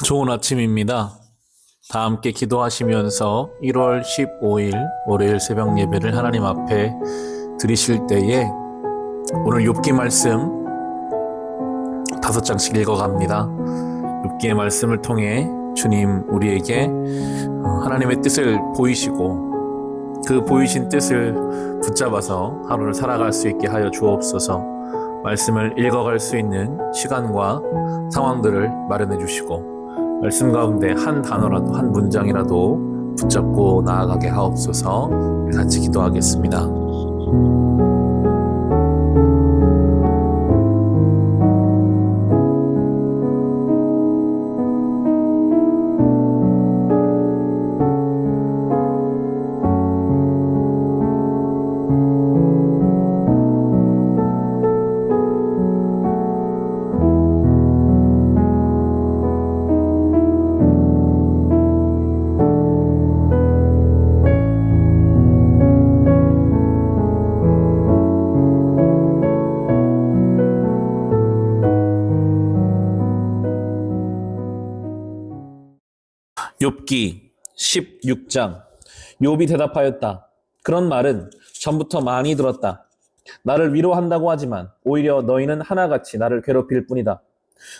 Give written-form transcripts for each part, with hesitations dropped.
좋은 아침입니다. 다 함께 기도하시면서 1월 15일 월요일 새벽 예배를 하나님 앞에 드리실 때에 오늘 욥기 말씀 5장씩 읽어갑니다. 욥기의 말씀을 통해 주님 우리에게 하나님의 뜻을 보이시고 그 보이신 뜻을 붙잡아서 하루를 살아갈 수 있게 하여 주옵소서. 말씀을 읽어갈 수 있는 시간과 상황들을 마련해 주시고 말씀 가운데 한 단어라도 한 문장이라도 붙잡고 나아가게 하옵소서. 같이 기도하겠습니다. 욥기 16장. 욥이 대답하였다. 그런 말은 전부터 많이 들었다. 나를 위로한다고 하지만 오히려 너희는 하나같이 나를 괴롭힐 뿐이다.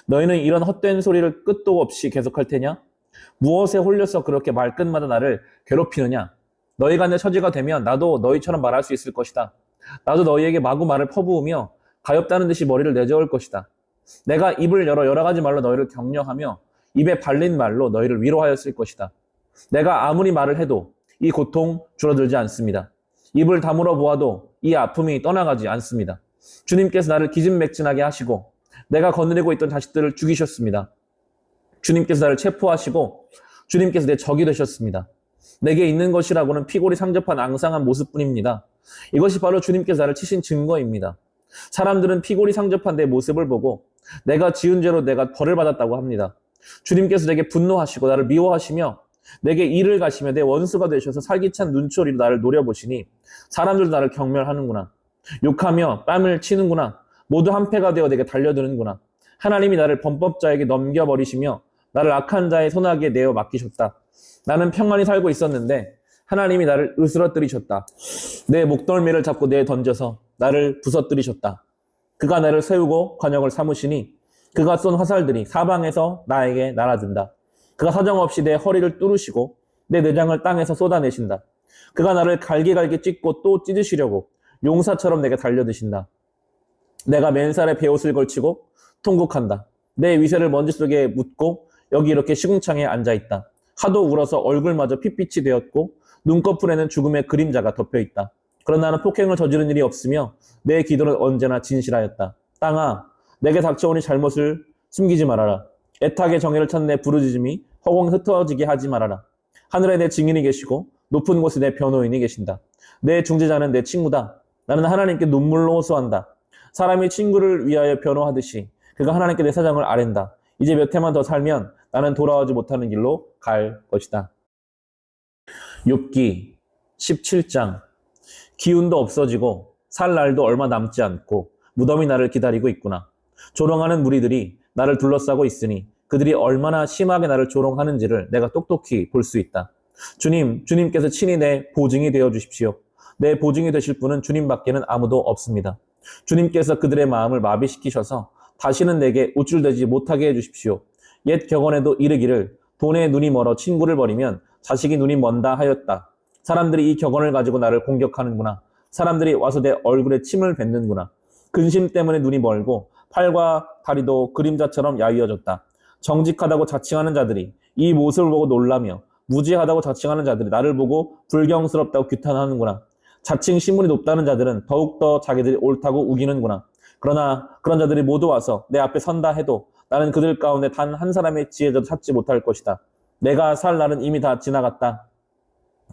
너희는 이런 헛된 소리를 끝도 없이 계속할 테냐? 무엇에 홀려서 그렇게 말끝마다 나를 괴롭히느냐? 너희가 내 처지가 되면 나도 너희처럼 말할 수 있을 것이다. 나도 너희에게 마구 말을 퍼부으며 가엾다는 듯이 머리를 내저을 것이다. 내가 입을 열어 여러 가지 말로 너희를 격려하며 입에 발린 말로 너희를 위로하였을 것이다. 내가 아무리 말을 해도 이 고통 줄어들지 않습니다. 입을 다물어 보아도 이 아픔이 떠나가지 않습니다. 주님께서 나를 기진맥진하게 하시고 내가 거느리고 있던 자식들을 죽이셨습니다. 주님께서 나를 체포하시고 주님께서 내 적이 되셨습니다. 내게 있는 것이라고는 피골이 상접한 앙상한 모습뿐입니다. 이것이 바로 주님께서 나를 치신 증거입니다. 사람들은 피골이 상접한 내 모습을 보고 내가 지은 죄로 내가 벌을 받았다고 합니다. 주님께서 내게 분노하시고 나를 미워하시며 내게 일을 가시며 내 원수가 되셔서 살기찬 눈초리로 나를 노려보시니 사람들도 나를 경멸하는구나. 욕하며 뺨을 치는구나. 모두 한패가 되어 내게 달려드는구나. 하나님이 나를 범법자에게 넘겨버리시며 나를 악한 자의 손아귀에 내어 맡기셨다. 나는 평안히 살고 있었는데 하나님이 나를 으스러뜨리셨다. 내 목덜미를 잡고 내에 던져서 나를 부서뜨리셨다. 그가 나를 세우고 관역을 삼으시니 그가 쏜 화살들이 사방에서 나에게 날아든다. 그가 사정없이 내 허리를 뚫으시고 내 내장을 땅에서 쏟아내신다. 그가 나를 갈기갈기 찢고 또 찢으시려고 용사처럼 내게 달려드신다. 내가 맨살에 베옷을 걸치고 통곡한다. 내 위세를 먼지 속에 묻고 여기 이렇게 시궁창에 앉아있다. 하도 울어서 얼굴마저 핏빛이 되었고 눈꺼풀에는 죽음의 그림자가 덮여있다. 그러나 나는 폭행을 저지른 일이 없으며 내 기도는 언제나 진실하였다. 땅아, 내게 닥쳐오니 잘못을 숨기지 말아라. 애타게 정의를 찾는 내 부르짖음이 허공에 흩어지게 하지 말아라. 하늘에 내 증인이 계시고 높은 곳에 내 변호인이 계신다. 내 중재자는 내 친구다. 나는 하나님께 눈물로 호소한다. 사람이 친구를 위하여 변호하듯이 그가 하나님께 내 사정을 아랜다. 이제 몇 해만 더 살면 나는 돌아오지 못하는 길로 갈 것이다. 욥기 17장. 기운도 없어지고 살 날도 얼마 남지 않고 무덤이 나를 기다리고 있구나. 조롱하는 무리들이 나를 둘러싸고 있으니 그들이 얼마나 심하게 나를 조롱하는지를 내가 똑똑히 볼 수 있다. 주님께서 친히 내 보증이 되어 주십시오. 내 보증이 되실 분은 주님밖에는 아무도 없습니다. 주님께서 그들의 마음을 마비시키셔서 다시는 내게 우쭐대지 못하게 해주십시오. 옛 격언에도 이르기를 돈에 눈이 멀어 친구를 버리면 자식이 눈이 먼다 하였다. 사람들이 이 격언을 가지고 나를 공격하는구나. 사람들이 와서 내 얼굴에 침을 뱉는구나. 근심 때문에 눈이 멀고 팔과 다리도 그림자처럼 야위어졌다. 정직하다고 자칭하는 자들이 이 모습을 보고 놀라며 무지하다고 자칭하는 자들이 나를 보고 불경스럽다고 규탄하는구나. 자칭 신분이 높다는 자들은 더욱더 자기들이 옳다고 우기는구나. 그러나 그런 자들이 모두 와서 내 앞에 선다 해도 나는 그들 가운데 단 한 사람의 지혜도 찾지 못할 것이다. 내가 살 날은 이미 다 지나갔다.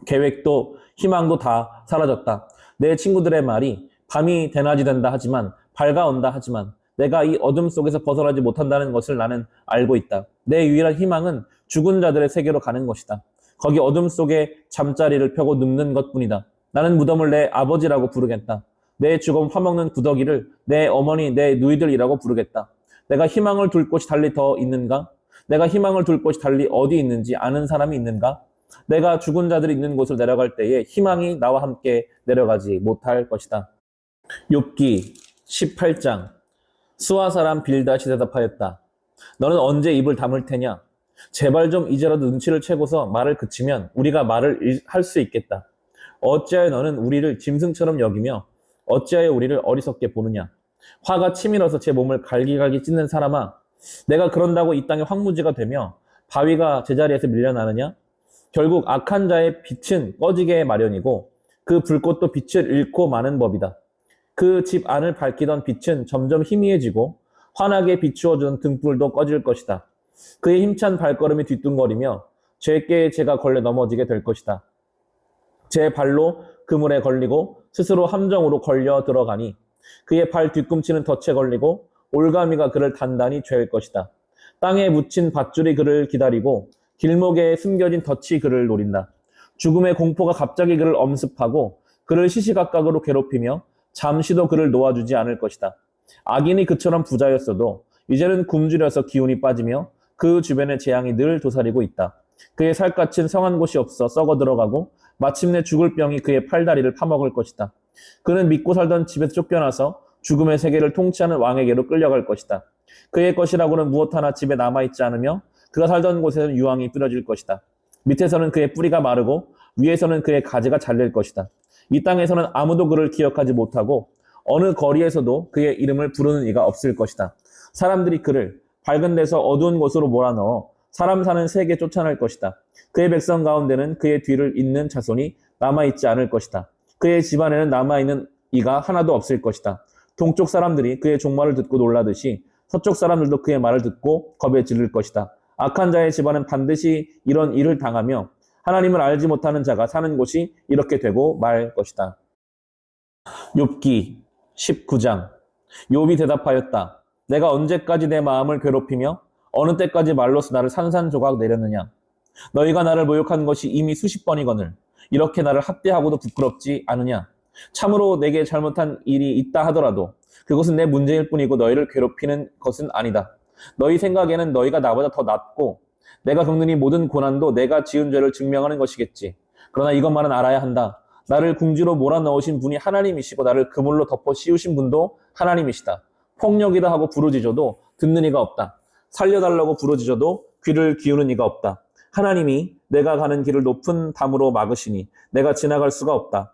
계획도 희망도 다 사라졌다. 내 친구들의 말이 밤이 대낮이 된다 하지만 밝아온다 하지만 내가 이 어둠 속에서 벗어나지 못한다는 것을 나는 알고 있다. 내 유일한 희망은 죽은 자들의 세계로 가는 것이다. 거기 어둠 속에 잠자리를 펴고 눕는 것뿐이다. 나는 무덤을 내 아버지라고 부르겠다. 내 죽음 파먹는 구더기를 내 어머니, 내 누이들이라고 부르겠다. 내가 희망을 둘 곳이 달리 더 있는가? 내가 희망을 둘 곳이 달리 어디 있는지 아는 사람이 있는가? 내가 죽은 자들이 있는 곳을 내려갈 때에 희망이 나와 함께 내려가지 못할 것이다. 욥기 18장. 수아 사람 빌닷이 대답하였다. 너는 언제 입을 다물 테냐? 제발 좀 이제라도 눈치를 채고서 말을 그치면 우리가 말을 할 수 있겠다. 어찌하여 너는 우리를 짐승처럼 여기며 어찌하여 우리를 어리석게 보느냐? 화가 치밀어서 제 몸을 갈기갈기 찢는 사람아, 내가 그런다고 이 땅이 황무지가 되며 바위가 제자리에서 밀려나느냐? 결국 악한 자의 빛은 꺼지게 마련이고 그 불꽃도 빛을 잃고 마는 법이다. 그 집 안을 밝히던 빛은 점점 희미해지고 환하게 비추어주는 등불도 꺼질 것이다. 그의 힘찬 발걸음이 뒤뚱거리며 죄께 제가 걸려 넘어지게 될 것이다. 제 발로 그물에 걸리고 스스로 함정으로 걸려 들어가니 그의 발 뒤꿈치는 덫에 걸리고 올가미가 그를 단단히 죄일 것이다. 땅에 묻힌 밧줄이 그를 기다리고 길목에 숨겨진 덫이 그를 노린다. 죽음의 공포가 갑자기 그를 엄습하고 그를 시시각각으로 괴롭히며 잠시도 그를 놓아주지 않을 것이다. 악인이 그처럼 부자였어도 이제는 굶주려서 기운이 빠지며 그 주변에 재앙이 늘 도사리고 있다. 그의 살갗은 성한 곳이 없어 썩어 들어가고 마침내 죽을 병이 그의 팔다리를 파먹을 것이다. 그는 믿고 살던 집에서 쫓겨나서 죽음의 세계를 통치하는 왕에게로 끌려갈 것이다. 그의 것이라고는 무엇 하나 집에 남아있지 않으며 그가 살던 곳에는 유황이 뿌려질 것이다. 밑에서는 그의 뿌리가 마르고 위에서는 그의 가지가 잘릴 것이다. 이 땅에서는 아무도 그를 기억하지 못하고 어느 거리에서도 그의 이름을 부르는 이가 없을 것이다. 사람들이 그를 밝은 데서 어두운 곳으로 몰아넣어 사람 사는 세계에 쫓아낼 것이다. 그의 백성 가운데는 그의 뒤를 잇는 자손이 남아있지 않을 것이다. 그의 집안에는 남아있는 이가 하나도 없을 것이다. 동쪽 사람들이 그의 종말을 듣고 놀라듯이 서쪽 사람들도 그의 말을 듣고 겁에 질릴 것이다. 악한 자의 집안은 반드시 이런 일을 당하며 하나님을 알지 못하는 자가 사는 곳이 이렇게 되고 말 것이다. 욥기 19장. 욥이 대답하였다. 내가 언제까지 내 마음을 괴롭히며 어느 때까지 말로서 나를 산산조각 내렸느냐? 너희가 나를 모욕한 것이 이미 수십 번이거늘 이렇게 나를 학대하고도 부끄럽지 않으냐? 참으로 내게 잘못한 일이 있다 하더라도 그것은 내 문제일 뿐이고 너희를 괴롭히는 것은 아니다. 너희 생각에는 너희가 나보다 더 낫고 내가 겪는 이 모든 고난도 내가 지은 죄를 증명하는 것이겠지. 그러나 이것만은 알아야 한다. 나를 궁지로 몰아넣으신 분이 하나님이시고 나를 그물로 덮어 씌우신 분도 하나님이시다. 폭력이다 하고 부르짖어도 듣는 이가 없다. 살려달라고 부르짖어도 귀를 기우는 이가 없다. 하나님이 내가 가는 길을 높은 담으로 막으시니 내가 지나갈 수가 없다.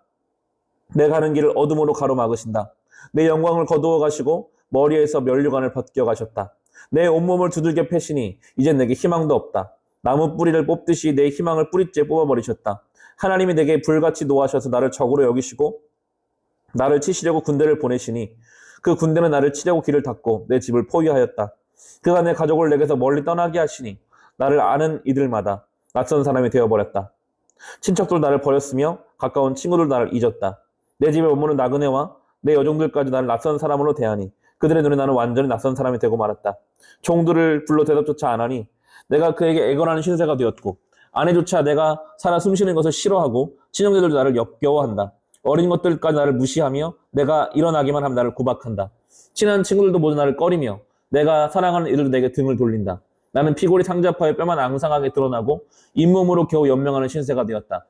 내 가는 길을 어둠으로 가로막으신다. 내 영광을 거두어 가시고 머리에서 면류관을 벗겨 가셨다. 내 온몸을 두들겨 패시니 이제 내게 희망도 없다. 나무 뿌리를 뽑듯이 내 희망을 뿌리째 뽑아버리셨다. 하나님이 내게 불같이 노하셔서 나를 적으로 여기시고 나를 치시려고 군대를 보내시니 그 군대는 나를 치려고 길을 닫고 내 집을 포위하였다. 그가 내 가족을 내게서 멀리 떠나게 하시니 나를 아는 이들마다 낯선 사람이 되어버렸다. 친척들 나를 버렸으며 가까운 친구들 나를 잊었다. 내 집에 머무는 나그네와 내 여종들까지 나를 낯선 사람으로 대하니 그들의 눈에 나는 완전히 낯선 사람이 되고 말았다. 종들을 불러 대답조차 안 하니 내가 그에게 애걸하는 신세가 되었고 아내조차 내가 살아 숨쉬는 것을 싫어하고 친형제들도 나를 역겨워한다. 어린 것들까지 나를 무시하며 내가 일어나기만 하면 나를 구박한다. 친한 친구들도 모두 나를 꺼리며 내가 사랑하는 이들도 내게 등을 돌린다. 나는 피골이 상잡하여 뼈만 앙상하게 드러나고 잇몸으로 겨우 연명하는 신세가 되었다.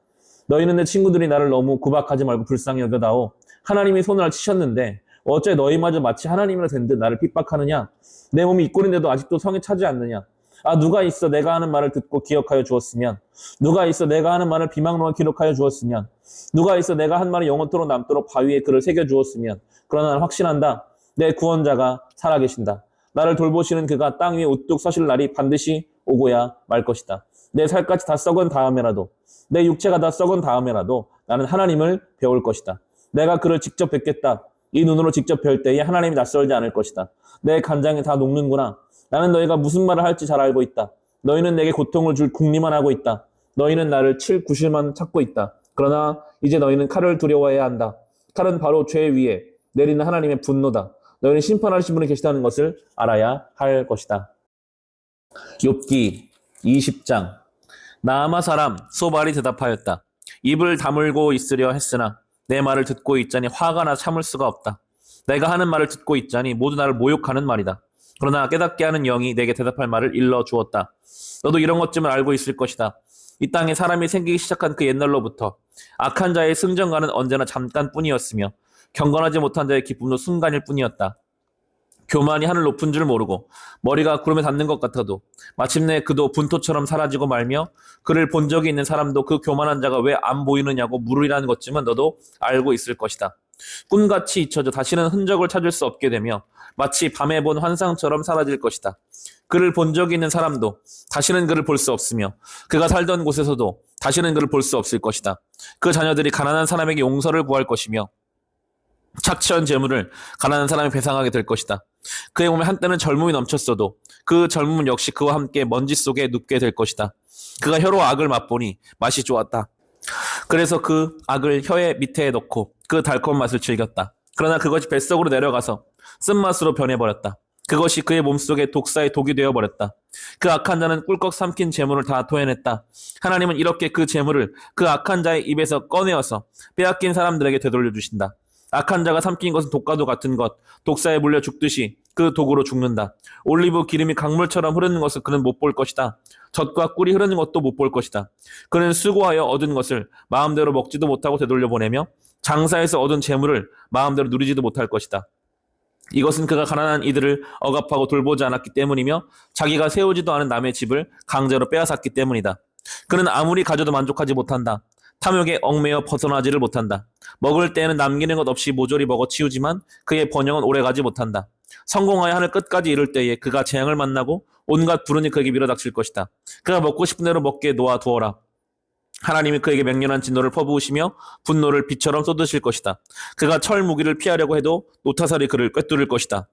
너희는 내 친구들이 나를 너무 구박하지 말고 불쌍히 여겨다오. 하나님이 손을 치셨는데 어째 너희마저 마치 하나님이라 된 듯 나를 핍박하느냐? 내 몸이 이꼴인데도 아직도 성에 차지 않느냐? 아, 누가 있어 내가 하는 말을 듣고 기억하여 주었으면, 누가 있어 내가 하는 말을 비망로에 기록하여 주었으면, 누가 있어 내가 한 말이 영원토록 남도록 바위에 글을 새겨 주었으면. 그러나 나는 확신한다. 내 구원자가 살아계신다. 나를 돌보시는 그가 땅 위에 우뚝 서실 날이 반드시 오고야 말 것이다. 내 살같이 다 썩은 다음에라도, 내 육체가 다 썩은 다음에라도 나는 하나님을 배울 것이다. 내가 그를 직접 뵙겠다. 이 눈으로 직접 뵐 때에 하나님이 낯설지 않을 것이다. 내 간장이 다 녹는구나. 나는 너희가 무슨 말을 할지 잘 알고 있다. 너희는 내게 고통을 줄 궁리만 하고 있다. 너희는 나를 칠 구실만 찾고 있다. 그러나 이제 너희는 칼을 두려워해야 한다. 칼은 바로 죄 위에 내리는 하나님의 분노다. 너희는 심판하신 분이 계시다는 것을 알아야 할 것이다. 욥기 20장. 나아마 사람 소발이 대답하였다. 입을 다물고 있으려 했으나 내 말을 듣고 있자니 화가 나 참을 수가 없다. 내가 하는 말을 듣고 있자니 모두 나를 모욕하는 말이다. 그러나 깨닫게 하는 영이 내게 대답할 말을 일러 주었다. 너도 이런 것쯤을 알고 있을 것이다. 이 땅에 사람이 생기기 시작한 그 옛날로부터 악한 자의 승전가는 언제나 잠깐뿐이었으며 경건하지 못한 자의 기쁨도 순간일 뿐이었다. 교만이 하늘 높은 줄 모르고 머리가 구름에 닿는 것 같아도 마침내 그도 분토처럼 사라지고 말며 그를 본 적이 있는 사람도 그 교만한 자가 왜 안 보이느냐고 물으리라는 것쯤은 너도 알고 있을 것이다. 꿈같이 잊혀져 다시는 흔적을 찾을 수 없게 되며 마치 밤에 본 환상처럼 사라질 것이다. 그를 본 적이 있는 사람도 다시는 그를 볼 수 없으며 그가 살던 곳에서도 다시는 그를 볼 수 없을 것이다. 그 자녀들이 가난한 사람에게 용서를 구할 것이며 착취한 재물을 가난한 사람이 배상하게 될 것이다. 그의 몸에 한때는 젊음이 넘쳤어도 그 젊음은 역시 그와 함께 먼지 속에 눕게 될 것이다. 그가 혀로 악을 맛보니 맛이 좋았다. 그래서 그 악을 혀의 밑에 넣고 그 달콤한 맛을 즐겼다. 그러나 그것이 뱃속으로 내려가서 쓴맛으로 변해버렸다. 그것이 그의 몸속에 독사의 독이 되어버렸다. 그 악한 자는 꿀꺽 삼킨 재물을 다 토해냈다. 하나님은 이렇게 그 재물을 그 악한 자의 입에서 꺼내어서 빼앗긴 사람들에게 되돌려주신다. 악한 자가 삼킨 것은 독과도 같은 것, 독사에 물려 죽듯이 그 독으로 죽는다. 올리브 기름이 강물처럼 흐르는 것을 그는 못 볼 것이다. 젖과 꿀이 흐르는 것도 못 볼 것이다. 그는 수고하여 얻은 것을 마음대로 먹지도 못하고 되돌려 보내며 장사해서 얻은 재물을 마음대로 누리지도 못할 것이다. 이것은 그가 가난한 이들을 억압하고 돌보지 않았기 때문이며 자기가 세우지도 않은 남의 집을 강제로 빼앗았기 때문이다. 그는 아무리 가져도 만족하지 못한다. 탐욕에 얽매여 벗어나지를 못한다. 먹을 때에는 남기는 것 없이 모조리 먹어 치우지만 그의 번영은 오래가지 못한다. 성공하여 하늘 끝까지 이를 때에 그가 재앙을 만나고 온갖 불운이 그에게 밀어닥칠 것이다. 그가 먹고 싶은 대로 먹게 놓아두어라. 하나님이 그에게 맹렬한 진노를 퍼부으시며 분노를 비처럼 쏟으실 것이다. 그가 철 무기를 피하려고 해도 노타살이 그를 꿰뚫을 것이다.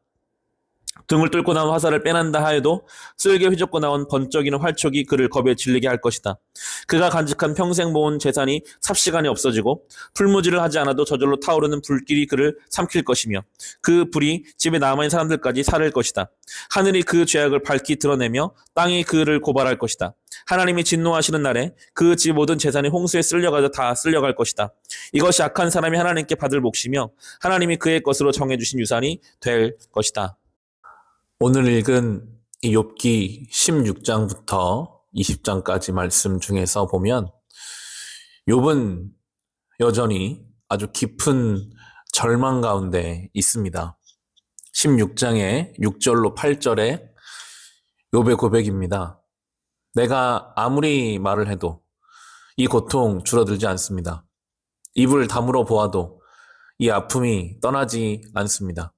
등을 뚫고 나온 화살을 빼난다 하여도 쓸개 휘젓고 나온 번쩍이는 활촉이 그를 겁에 질리게 할 것이다. 그가 간직한 평생 모은 재산이 삽시간에 없어지고 풀무지를 하지 않아도 저절로 타오르는 불길이 그를 삼킬 것이며 그 불이 집에 남아있는 사람들까지 사를 것이다. 하늘이 그 죄악을 밝히 드러내며 땅이 그를 고발할 것이다. 하나님이 진노하시는 날에 그 집 모든 재산이 홍수에 쓸려가서 다 쓸려갈 것이다. 이것이 악한 사람이 하나님께 받을 몫이며 하나님이 그의 것으로 정해주신 유산이 될 것이다. 오늘 읽은 이 욥기 16장부터 20장까지 말씀 중에서 보면 욥은 여전히 아주 깊은 절망 가운데 있습니다. 16장의 6절로 8절에 욥의 고백입니다. 내가 아무리 말을 해도 이 고통 줄어들지 않습니다. 입을 다물어 보아도 이 아픔이 떠나지 않습니다.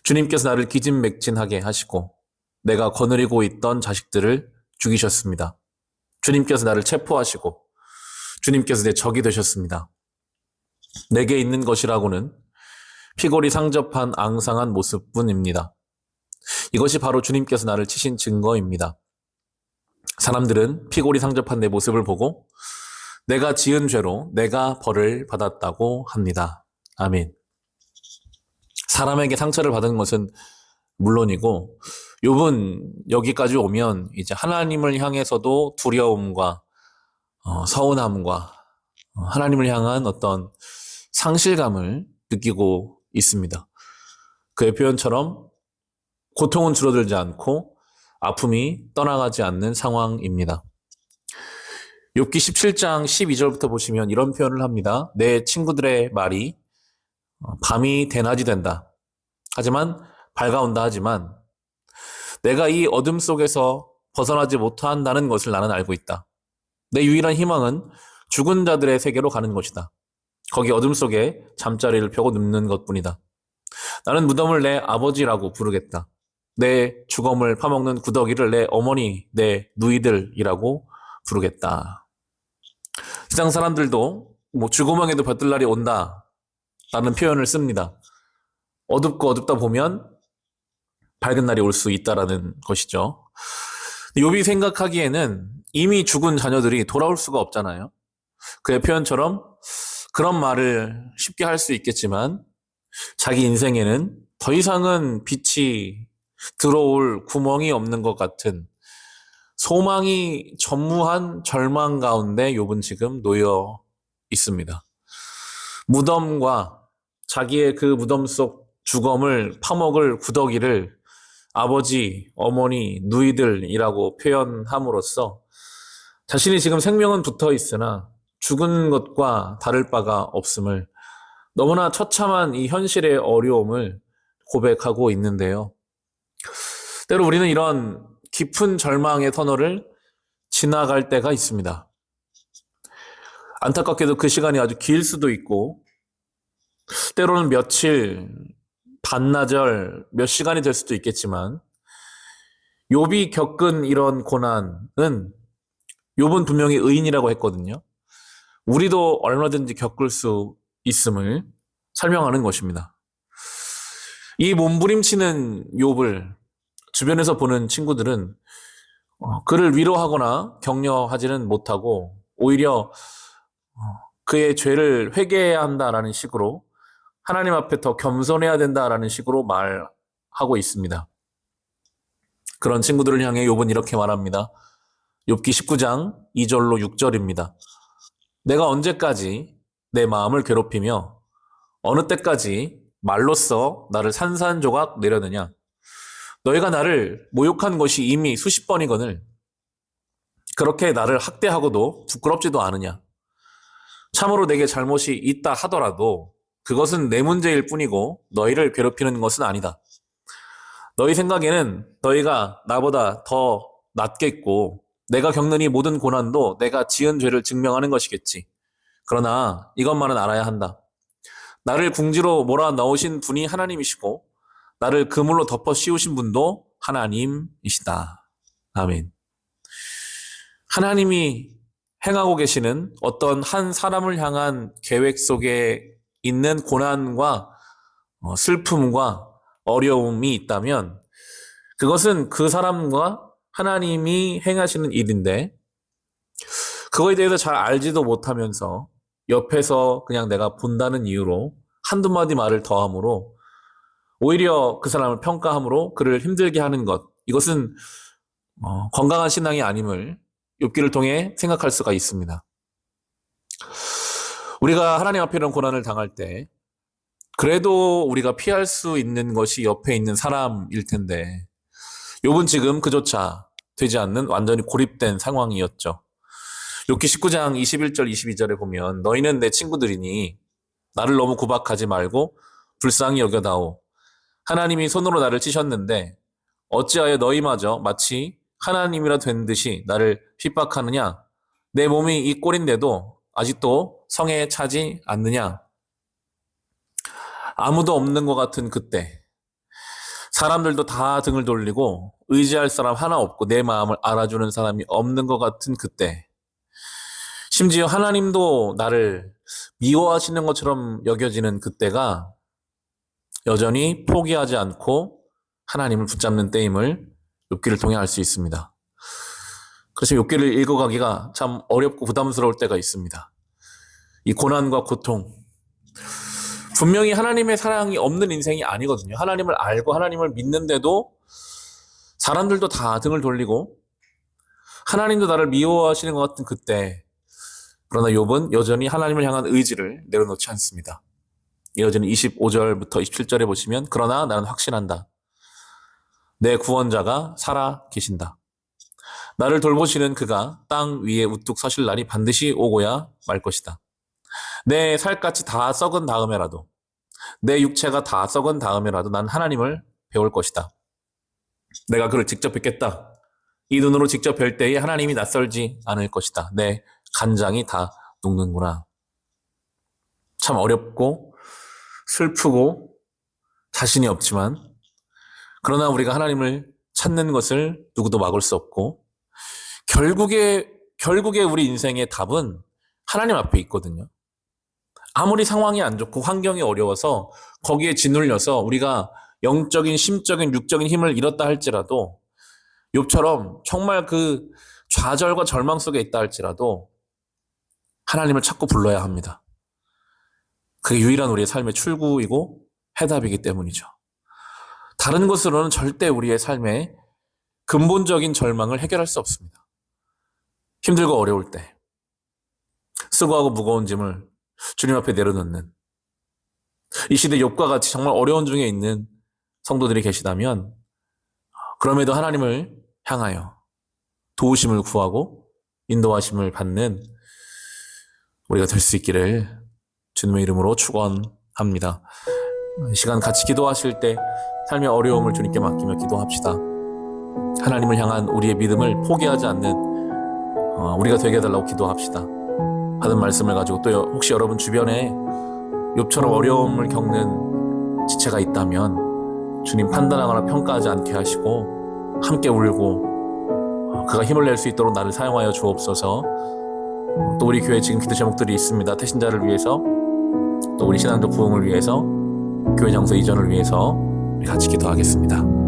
주님께서 나를 기진맥진하게 하시고 내가 거느리고 있던 자식들을 죽이셨습니다. 주님께서 나를 체포하시고 주님께서 내 적이 되셨습니다. 내게 있는 것이라고는 피골이 상접한 앙상한 모습뿐입니다. 이것이 바로 주님께서 나를 치신 증거입니다. 사람들은 피골이 상접한 내 모습을 보고 내가 지은 죄로 내가 벌을 받았다고 합니다. 아멘. 사람에게 상처를 받은 것은 물론이고 욥은 여기까지 오면 이제 하나님을 향해서도 두려움과 서운함과 하나님을 향한 어떤 상실감을 느끼고 있습니다. 그의 표현처럼 고통은 줄어들지 않고 아픔이 떠나가지 않는 상황입니다. 욥기 17장 12절부터 보시면 이런 표현을 합니다. 내 친구들의 말이 밤이 대낮이 된다. 하지만 밝아온다 하지만 내가 이 어둠 속에서 벗어나지 못한다는 것을 나는 알고 있다. 내 유일한 희망은 죽은 자들의 세계로 가는 것이다. 거기 어둠 속에 잠자리를 펴고 눕는 것뿐이다. 나는 무덤을 내 아버지라고 부르겠다. 내 주검을 파먹는 구더기를 내 어머니, 내 누이들이라고 부르겠다. 세상 사람들도 죽음에도 볕들 날이 온다 라는 표현을 씁니다. 어둡고 어둡다 보면 밝은 날이 올 수 있다라는 것이죠. 욥이 생각하기에는 이미 죽은 자녀들이 돌아올 수가 없잖아요. 그의 표현처럼 그런 말을 쉽게 할 수 있겠지만 자기 인생에는 더 이상은 빛이 들어올 구멍이 없는 것 같은 소망이 전무한 절망 가운데 욥은 지금 놓여 있습니다. 무덤과 자기의 그 무덤 속 주검을 파먹을 구더기를 아버지, 어머니, 누이들이라고 표현함으로써 자신이 지금 생명은 붙어 있으나 죽은 것과 다를 바가 없음을, 너무나 처참한 이 현실의 어려움을 고백하고 있는데요. 때로 우리는 이런 깊은 절망의 터널을 지나갈 때가 있습니다. 안타깝게도 그 시간이 아주 길 수도 있고, 때로는 며칠, 반나절, 몇 시간이 될 수도 있겠지만, 욥이 겪은 이런 고난은, 욥은 분명히 의인이라고 했거든요. 우리도 얼마든지 겪을 수 있음을 설명하는 것입니다. 이 몸부림치는 욥을 주변에서 보는 친구들은 그를 위로하거나 격려하지는 못하고, 오히려 그의 죄를 회개해야 한다라는 식으로, 하나님 앞에 더 겸손해야 된다라는 식으로 말하고 있습니다. 그런 친구들을 향해 욥은 이렇게 말합니다. 욥기 19장 2절로 6절입니다. 내가 언제까지 내 마음을 괴롭히며 어느 때까지 말로써 나를 산산조각 내려느냐. 너희가 나를 모욕한 것이 이미 수십 번이거늘 그렇게 나를 학대하고도 부끄럽지도 않으냐. 참으로 내게 잘못이 있다 하더라도 그것은 내 문제일 뿐이고 너희를 괴롭히는 것은 아니다. 너희 생각에는 너희가 나보다 더 낫겠고 내가 겪는 이 모든 고난도 내가 지은 죄를 증명하는 것이겠지. 그러나 이것만은 알아야 한다. 나를 궁지로 몰아넣으신 분이 하나님이시고 나를 그물로 덮어 씌우신 분도 하나님이시다. 아멘. 하나님이 행하고 계시는 어떤 한 사람을 향한 계획 속에 있는 고난과 슬픔과 어려움이 있다면 그것은 그 사람과 하나님이 행하시는 일인데 그거에 대해서 잘 알지도 못하면서 옆에서 그냥 내가 본다는 이유로 한두 마디 말을 더함으로 오히려 그 사람을 평가함으로 그를 힘들게 하는 것, 이것은 건강한 신앙이 아님을 욥기를 통해 생각할 수가 있습니다. 우리가 하나님 앞에 이런 고난을 당할 때 그래도 우리가 피할 수 있는 것이 옆에 있는 사람일 텐데 욥은 지금 그조차 되지 않는 완전히 고립된 상황이었죠. 욥기 19장 21절 22절에 보면 너희는 내 친구들이니 나를 너무 구박하지 말고 불쌍히 여겨다오. 하나님이 손으로 나를 치셨는데 어찌하여 너희마저 마치 하나님이라 된 듯이 나를 핍박하느냐. 내 몸이 이 꼴인데도 아직도 성에 차지 않느냐. 아무도 없는 것 같은 그때 사람들도 다 등을 돌리고 의지할 사람 하나 없고 내 마음을 알아주는 사람이 없는 것 같은 그때 심지어 하나님도 나를 미워하시는 것처럼 여겨지는 그때가 여전히 포기하지 않고 하나님을 붙잡는 때임을 욥기를 통해 알 수 있습니다. 그래서 욥기를 읽어가기가 참 어렵고 부담스러울 때가 있습니다. 이 고난과 고통, 분명히 하나님의 사랑이 없는 인생이 아니거든요. 하나님을 알고 하나님을 믿는데도 사람들도 다 등을 돌리고 하나님도 나를 미워하시는 것 같은 그때, 그러나 욥은 여전히 하나님을 향한 의지를 내려놓지 않습니다. 여전히 25절부터 27절에 보시면 그러나 나는 확신한다. 내 구원자가 살아 계신다. 나를 돌보시는 그가 땅 위에 우뚝 서실 날이 반드시 오고야 말 것이다. 내 살갗이 다 썩은 다음에라도 내 육체가 다 썩은 다음에라도 난 하나님을 배울 것이다. 내가 그를 직접 뵙겠다. 이 눈으로 직접 뵐 때에 하나님이 낯설지 않을 것이다. 내 간장이 다 녹는구나. 참 어렵고 슬프고 자신이 없지만 그러나 우리가 하나님을 찾는 것을 누구도 막을 수 없고 결국에 우리 인생의 답은 하나님 앞에 있거든요. 아무리 상황이 안 좋고 환경이 어려워서 거기에 짓눌려서 우리가 영적인, 심적인, 육적인 힘을 잃었다 할지라도 욥처럼 정말 그 좌절과 절망 속에 있다 할지라도 하나님을 찾고 불러야 합니다. 그게 유일한 우리의 삶의 출구이고 해답이기 때문이죠. 다른 것으로는 절대 우리의 삶의 근본적인 절망을 해결할 수 없습니다. 힘들고 어려울 때 수고하고 무거운 짐을 주님 앞에 내려놓는 이 시대 욥과 같이 정말 어려운 중에 있는 성도들이 계시다면 그럼에도 하나님을 향하여 도우심을 구하고 인도하심을 받는 우리가 될 수 있기를 주님의 이름으로 축원합니다. 이 시간 같이 기도하실 때 삶의 어려움을 주님께 맡기며 기도합시다. 하나님을 향한 우리의 믿음을 포기하지 않는 우리가 되게 해달라고 기도합시다. 받은 말씀을 가지고 또 혹시 여러분 주변에 욥처럼 어려움을 겪는 지체가 있다면 주님 판단하거나 평가하지 않게 하시고 함께 울고 그가 힘을 낼 수 있도록 나를 사용하여 주옵소서. 또 우리 교회 지금 기도 제목들이 있습니다. 태신자를 위해서, 또 우리 신앙적 부흥을 위해서, 교회 장소 이전을 위해서 우리 같이 기도하겠습니다.